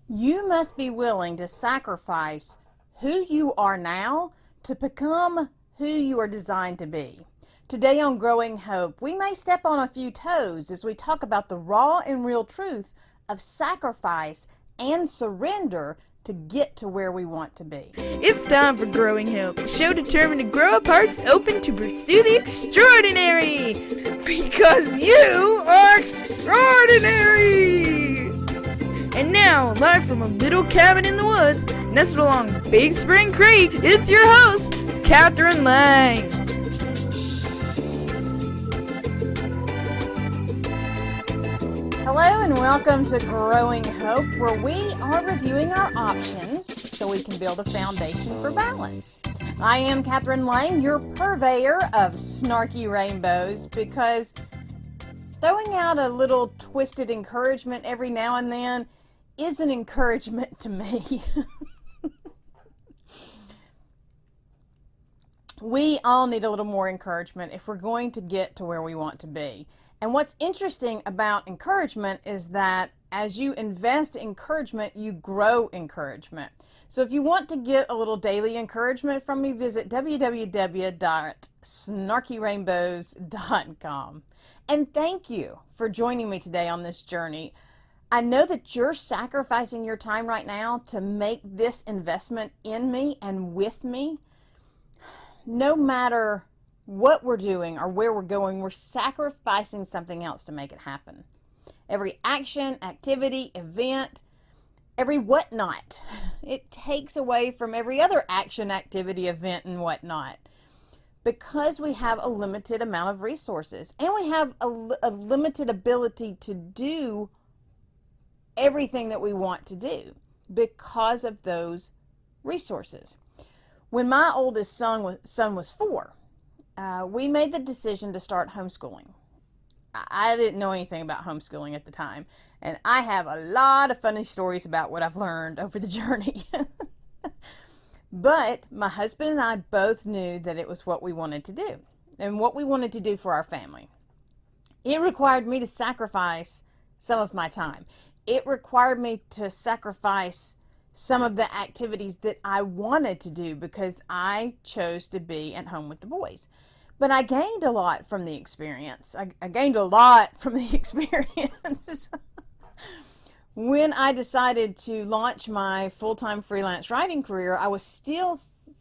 You must be willing to sacrifice who you are now to become who you are designed to be. Today on Growing Hope, we may step on a few toes as we talk about the raw and real truth of sacrifice and surrender to get to where we want to be. It's time for Growing Hope, the show determined to grow up hearts open to pursue the extraordinary. Because you are extraordinary! And now, live from a little cabin in the woods, nestled along Big Spring Creek, it's your host, Kathryn Lang. Hello and welcome to Growing Hope, where we are reviewing our options so we can build a foundation for balance. I am Kathryn Lang, your purveyor of snarky rainbows, because throwing out a little twisted encouragement every now and then is an encouragement to me. We all need a little more encouragement if we're going to get to where we want to be. And what's interesting about encouragement is that as you invest in encouragement, you grow encouragement. So if you want to get a little daily encouragement from me, visit www.snarkyrainbows.com. And thank you for joining me today on this journey. I know that you're sacrificing your time right now to make this investment in me and with me. No matter what we're doing or where we're going, we're sacrificing something else to make it happen. Every action, activity, event, every whatnot, it takes away from every other action, activity, event, and whatnot. Because we have a limited amount of resources and we have a limited ability to do everything that we want to do because of those resources. When my oldest son was 4, we made the decision to start homeschooling. I didn't know anything about homeschooling at the time, and I have a lot of funny stories about what I've learned over the journey. But my husband and I both knew that it was what we wanted to do and what we wanted to do for our family. It required me to sacrifice some of my time. It required me to sacrifice some of the activities that I wanted to do because I chose to be at home with the boys. But I gained a lot from the experience. I gained a lot from the experience. When I decided to launch my full-time freelance writing career, I was still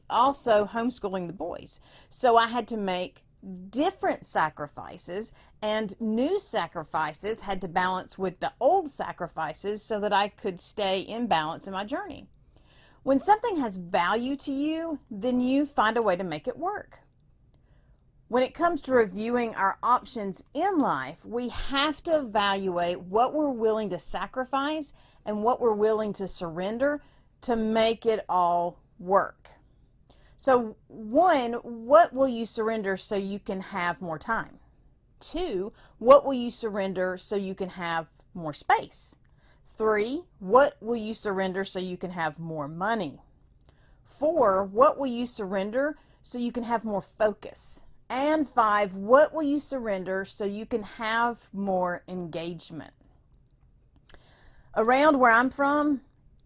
also homeschooling the boys. So I had to make different sacrifices, and new sacrifices had to balance with the old sacrifices so that I could stay in balance in my journey. When something has value to you, then you find a way to make it work. When it comes to reviewing our options in life, we have to evaluate what we're willing to sacrifice and what we're willing to surrender to make it all work. So 1, what will you surrender so you can have more time? 2, what will you surrender so you can have more space? 3, what will you surrender so you can have more money? 4, what will you surrender so you can have more focus? And 5, what will you surrender so you can have more engagement? Around where I'm from,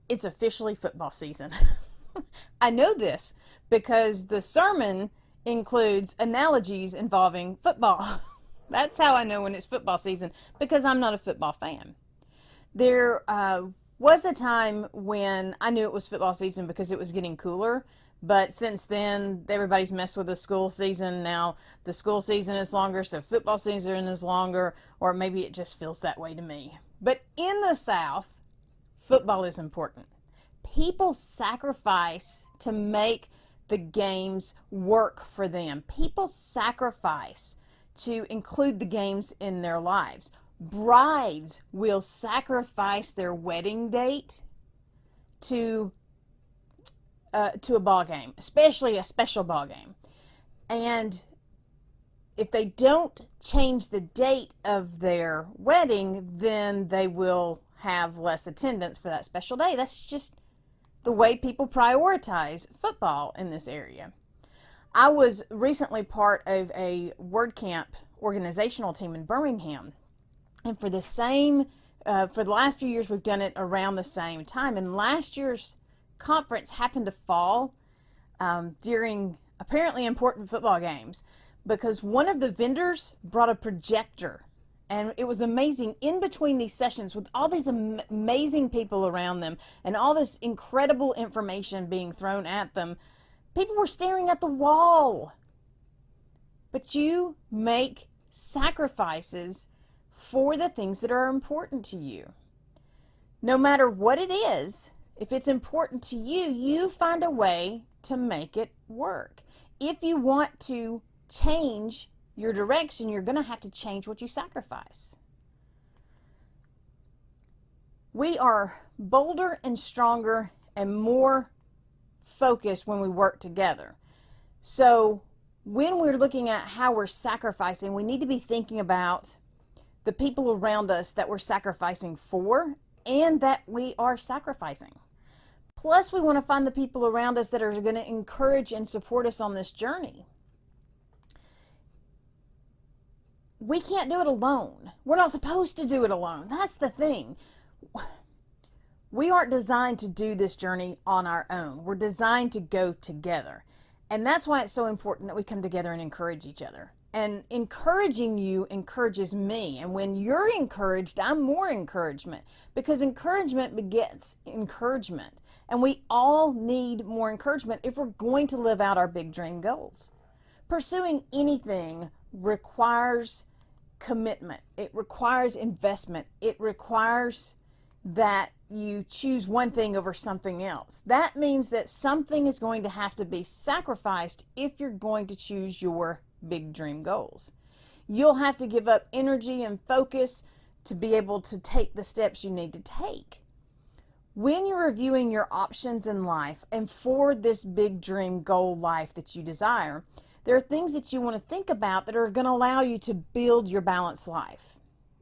it's officially football season. I know this because the sermon includes analogies involving football. That's how I know when it's football season, because I'm not a football fan. There was a time when I knew it was football season because it was getting cooler, but since then everybody's messed with the school season. Now the school season is longer, so football season is longer, or maybe it just feels that way to me. But in the South, football is important. People sacrifice to make the games work for them. People sacrifice to include the games in their lives. Brides will sacrifice their wedding date to a ball game, especially a special ball game. And if they don't change the date of their wedding, then they will have less attendance for that special day. That's just the way people prioritize football in this area. I was recently part of a WordCamp organizational team in Birmingham, and for the same for the last few years, we've done it around the same time. And last year's conference happened to fall during apparently important football games, because one of the vendors brought a projector. And it was amazing, in between these sessions with all these amazing people around them and all this incredible information being thrown at them, people were staring at the wall. But you make sacrifices for the things that are important to you. No matter what it is, if it's important to you, you find a way to make it work. If you want to change your direction, you're going to have to change what you sacrifice. We are bolder and stronger and more focused when we work together. So when we're looking at how we're sacrificing, we need to be thinking about the people around us that we're sacrificing for and that we are sacrificing. Plus, we want to find the people around us that are going to encourage and support us on this journey. We can't do it alone. We're not supposed to do it alone. That's the thing. We aren't designed to do this journey on our own. We're designed to go together. And that's why it's so important that we come together and encourage each other. And encouraging you encourages me. And when you're encouraged, I'm more encouragement, because encouragement begets encouragement. And we all need more encouragement if we're going to live out our big dream goals. Pursuing anything requires commitment. It requires investment. It requires that you choose one thing over something else. That means that something is going to have to be sacrificed if you're going to choose your big dream goals. You'll have to give up energy and focus to be able to take the steps you need to take. When you're reviewing your options in life and for this big dream goal life that you desire, there are things that you want to think about that are going to allow you to build your balanced life.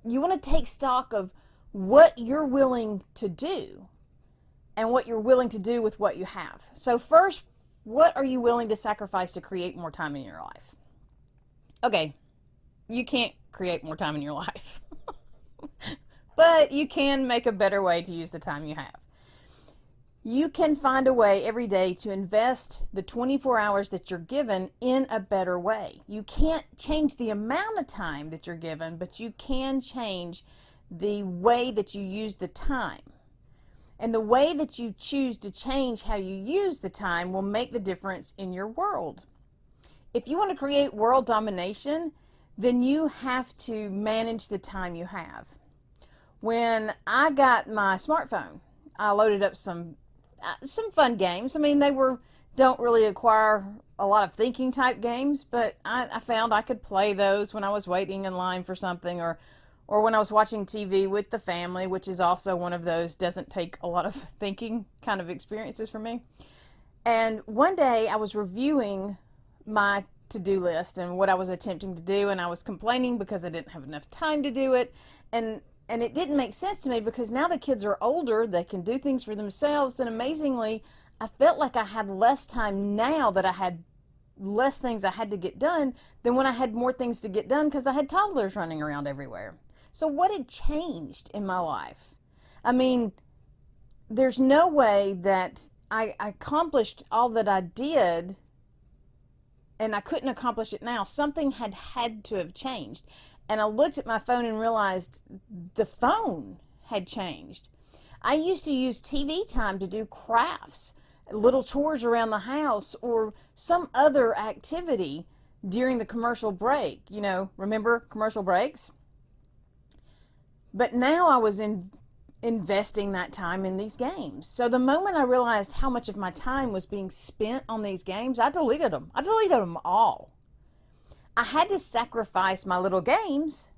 You want to take stock of what you're willing to do and what you're willing to do with what you have. So first, what are you willing to sacrifice to create more time in your life? Okay, you can't create more time in your life, but you can make a better way to use the time you have. You can find a way every day to invest the 24 hours that you're given in a better way. You can't change the amount of time that you're given, but you can change the way that you use the time. And the way that you choose to change how you use the time will make the difference in your world. If you want to create world domination, then you have to manage the time you have. When I got my smartphone, I loaded up some fun games. I mean, they don't really require a lot of thinking type games, but I found I could play those when I was waiting in line for something, or when I was watching TV with the family, which is also one of those doesn't take a lot of thinking kind of experiences for me. And one day I was reviewing my to-do list and what I was attempting to do, and I was complaining because I didn't have enough time to do it, and it didn't make sense to me, because now the kids are older, they can do things for themselves, and amazingly, I felt like I had less time now that I had less things I had to get done than when I had more things to get done because I had toddlers running around everywhere. So what had changed in my life? I mean, there's no way that I accomplished all that I did and I couldn't accomplish it now. Something had to have changed. And I looked at my phone and realized the phone had changed. I used to use TV time to do crafts, little chores around the house, or some other activity during the commercial break. You know, remember commercial breaks? But now I was investing that time in these games. So the moment I realized how much of my time was being spent on these games, I deleted them. I deleted them all. I had to sacrifice my little games,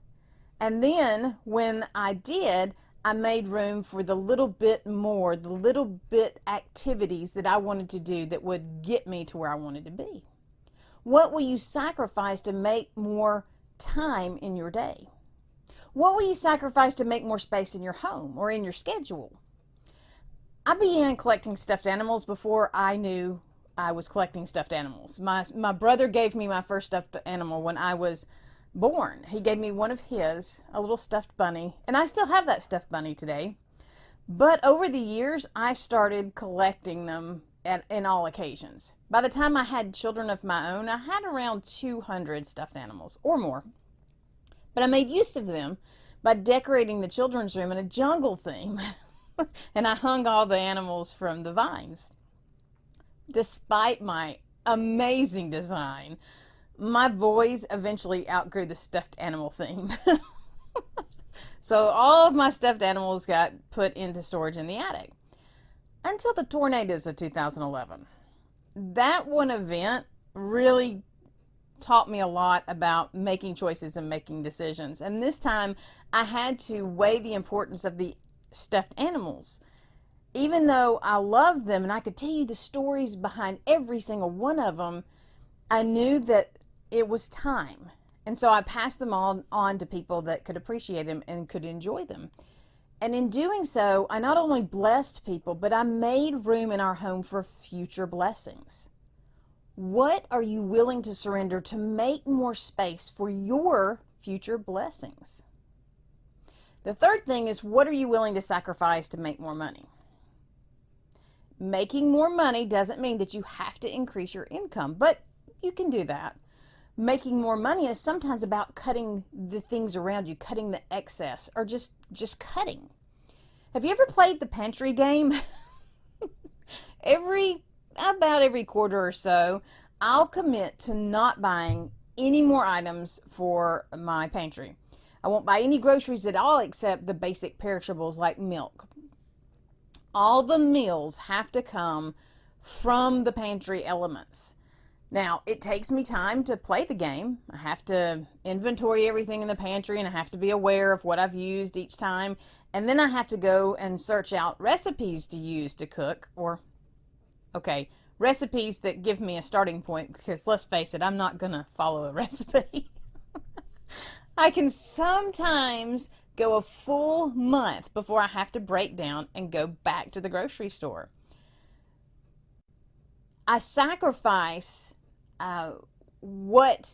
and then when I did, I made room for the little bit more, the little bit activities that I wanted to do that would get me to where I wanted to be. What will you sacrifice to make more time in your day? What will you sacrifice to make more space in your home or in your schedule? I began collecting stuffed animals before I knew I was collecting stuffed animals. My brother gave me my first stuffed animal when I was born. He gave me one of his, a little stuffed bunny, and I still have that stuffed bunny today. But over the years, I started collecting them in all occasions. By the time I had children of my own, I had around 200 stuffed animals or more. But I made use of them by decorating the children's room in a jungle theme. And I hung all the animals from the vines. Despite my amazing design, my boys eventually outgrew the stuffed animal theme. So all of my stuffed animals got put into storage in the attic until the tornadoes of 2011. That one event really taught me a lot about making choices and making decisions. And this time I had to weigh the importance of the stuffed animals. Even though I loved them and I could tell you the stories behind every single one of them, I knew that it was time. And so I passed them on to people that could appreciate them and could enjoy them. And in doing so, I not only blessed people, but I made room in our home for future blessings. What are you willing to surrender to make more space for your future blessings? The third thing is, what are you willing to sacrifice to make more money? Making more money doesn't mean that you have to increase your income, but you can do that. Making more money is sometimes about cutting the things around you, cutting the excess, or just cutting. Have you ever played the pantry game? About every quarter or so, I'll commit to not buying any more items for my pantry. I won't buy any groceries at all except the basic perishables like milk. All the meals have to come from the pantry elements. Now, it takes me time to play the game. I have to inventory everything in the pantry, and I have to be aware of what I've used each time. And then I have to go and search out recipes to use to cook, recipes that give me a starting point, because let's face it, I'm not going to follow a recipe. I can sometimes go a full month before I have to break down and go back to the grocery store. I sacrifice what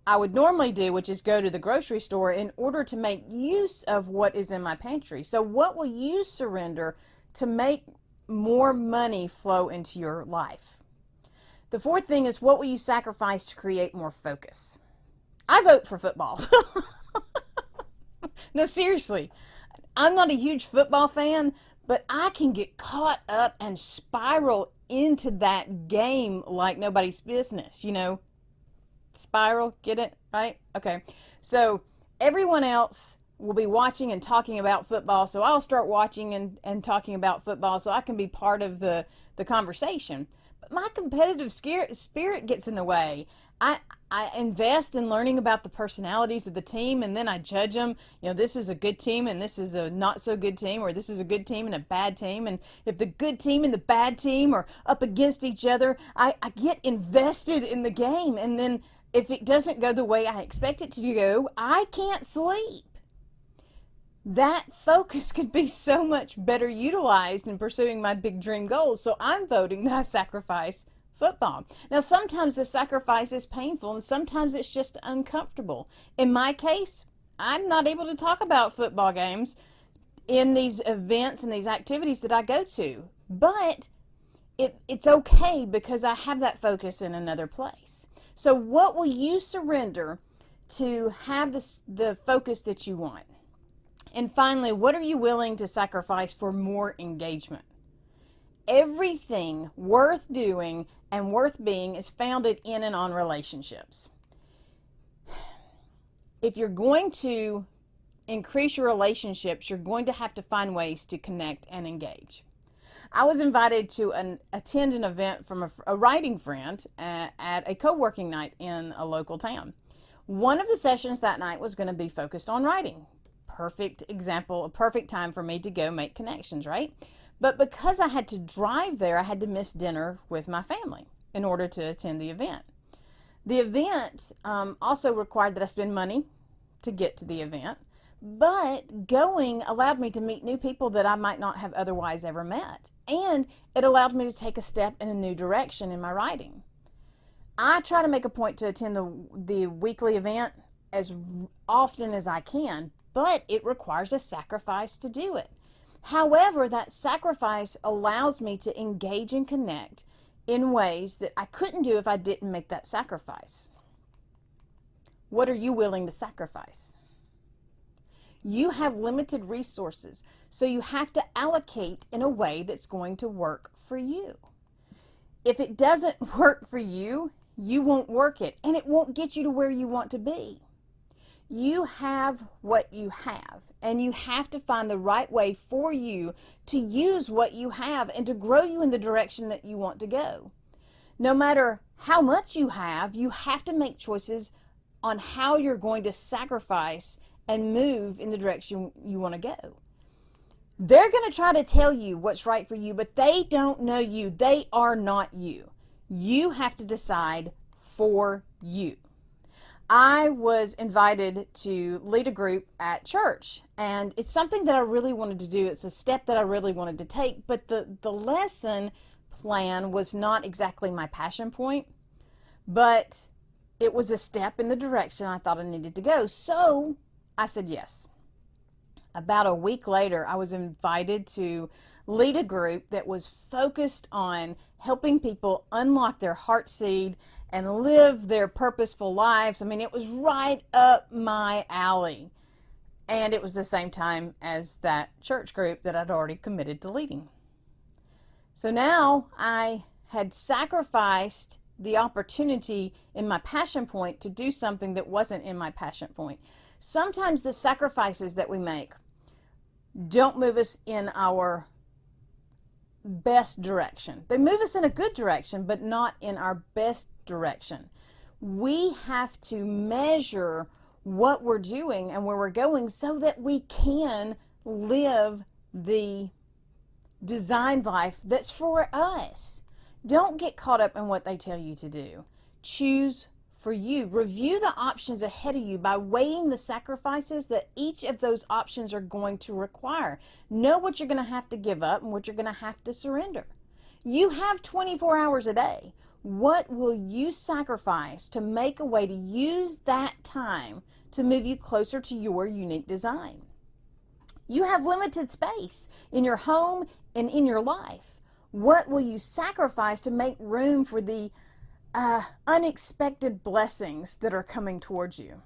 I would normally do, which is go to the grocery store, in order to make use of what is in my pantry. So what will you surrender to make more money flow into your life? The fourth thing is, what will you sacrifice to create more focus? I vote for football. No, seriously. I'm not a huge football fan, but I can get caught up and spiral into that game like nobody's business, Spiral, get it? Right? Okay. So everyone else will be watching and talking about football, so I'll start watching and talking about football so I can be part of the conversation. But my competitive spirit gets in the way. I invest in learning about the personalities of the team, and then I judge them. This is a good team and this is a not so good team, or this is a good team and a bad team. And if the good team and the bad team are up against each other, I get invested in the game. And then if it doesn't go the way I expect it to go, I can't sleep. That focus could be so much better utilized in pursuing my big dream goals. So I'm voting that I sacrifice football. Now, sometimes the sacrifice is painful and sometimes it's just uncomfortable. In my case, I'm not able to talk about football games in these events and these activities that I go to, but it's okay because I have that focus in another place. So what will you surrender to have the focus that you want? And finally, what are you willing to sacrifice for more engagement? Everything worth doing and worth being is founded in and on relationships. If you're going to increase your relationships, you're going to have to find ways to connect and engage. I was invited to attend an event from a writing friend at a co-working night in a local town. One of the sessions that night was going to be focused on writing. Perfect example, a perfect time for me to go make connections, right? But because I had to drive there, I had to miss dinner with my family in order to attend the event. The event also required that I spend money to get to the event, but going allowed me to meet new people that I might not have otherwise ever met, and it allowed me to take a step in a new direction in my writing. I try to make a point to attend the weekly event as often as I can, but it requires a sacrifice to do it. However, that sacrifice allows me to engage and connect in ways that I couldn't do if I didn't make that sacrifice. What are you willing to sacrifice? You have limited resources, so you have to allocate in a way that's going to work for you. If it doesn't work for you, you won't work it, and it won't get you to where you want to be. You have what you have, and you have to find the right way for you to use what you have and to grow you in the direction that you want to go. No matter how much you have to make choices on how you're going to sacrifice and move in the direction you want to go. They're going to try to tell you what's right for you, but they don't know you. They are not you. You have to decide for you. I was invited to lead a group at church, and it's something that I really wanted to do. It's a step that I really wanted to take, but the lesson plan was not exactly my passion point, but it was a step in the direction I thought I needed to go. So I said yes. About a week later, I was invited to lead a group that was focused on helping people unlock their heart seed and live their purposeful lives. I mean, it was right up my alley. And it was the same time as that church group that I'd already committed to leading. So now I had sacrificed the opportunity in my passion point to do something that wasn't in my passion point. Sometimes the sacrifices that we make don't move us in our best direction. They move us in a good direction, but not in our best direction. We have to measure what we're doing and where we're going so that we can live the designed life that's for us. Don't get caught up in what they tell you to do. Choose for you. Review the options ahead of you by weighing the sacrifices that each of those options are going to require. Know what you're going to have to give up and what you're going to have to surrender. You have 24 hours a day. What will you sacrifice to make a way to use that time to move you closer to your unique design? You have limited space in your home and in your life. What will you sacrifice to make room for the unexpected blessings that are coming towards you?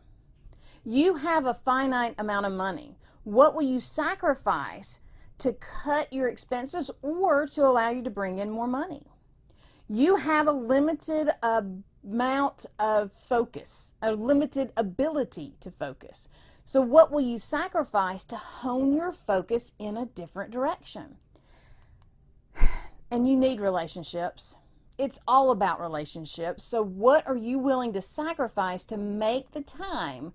You have a finite amount of money. What will you sacrifice to cut your expenses or to allow you to bring in more money? You have a limited amount of focus, a limited ability to focus. So what will you sacrifice to hone your focus in a different direction? And you need relationships. It's all about relationships. So what are you willing to sacrifice to make the time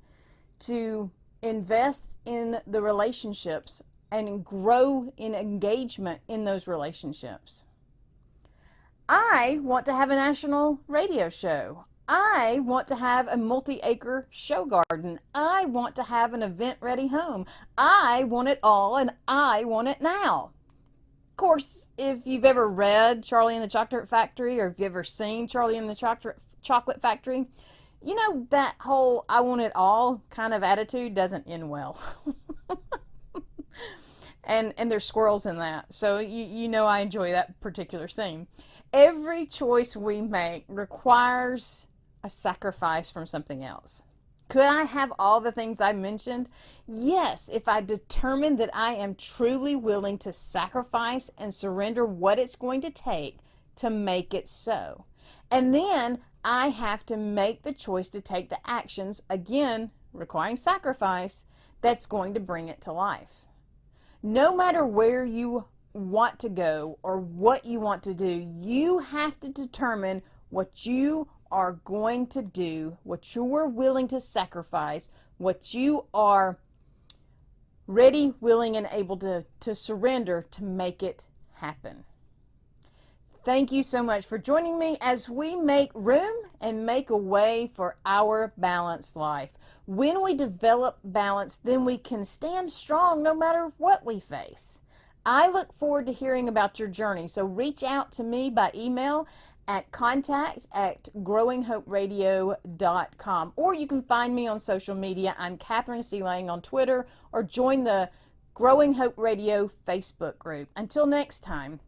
to invest in the relationships and grow in engagement in those relationships? I want to have a national radio show. I want to have a multi-acre show garden. I want to have an event-ready home. I want it all, and I want it now. Of course, if you've ever read Charlie and the Chocolate Factory, or if you've ever seen Charlie and the Chocolate Factory, you know that whole I want it all kind of attitude doesn't end well. and there's squirrels in that, so you know I enjoy that particular scene. Every choice we make requires a sacrifice from something else. Could I have all the things I mentioned? Yes, if I determine that I am truly willing to sacrifice and surrender what it's going to take to make it so. And then I have to make the choice to take the actions, again, requiring sacrifice, that's going to bring it to life. No matter where you want to go or what you want to do, you have to determine what you are going to do, what you are willing to sacrifice, what you are ready, willing, and able to surrender to make it happen. Thank you so much for joining me as we make room and make a way for our balanced life. When we develop balance, then we can stand strong no matter what we face. I look forward to hearing about your journey, so reach out to me by email at contact@growinghoperadio.com, or you can find me on social media. I'm Kathryn C. Lang on Twitter, or join the Growing Hope Radio Facebook group. Until next time,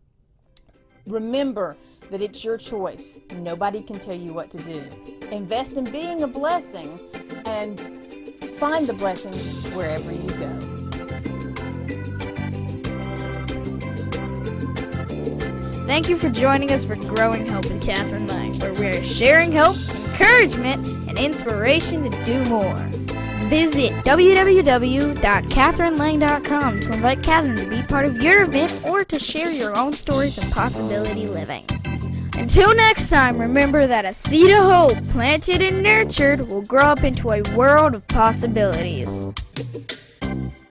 remember that it's your choice. Nobody can tell you what to do. Invest in being a blessing and find the blessings wherever you go. Thank you for joining us for Growing Hope with Kathryn Lang, where we are sharing hope, encouragement, and inspiration to do more. Visit www.kathrynlang.com to invite Kathryn to be part of your event or to share your own stories of possibility living. Until next time, remember that a seed of hope planted and nurtured will grow up into a world of possibilities.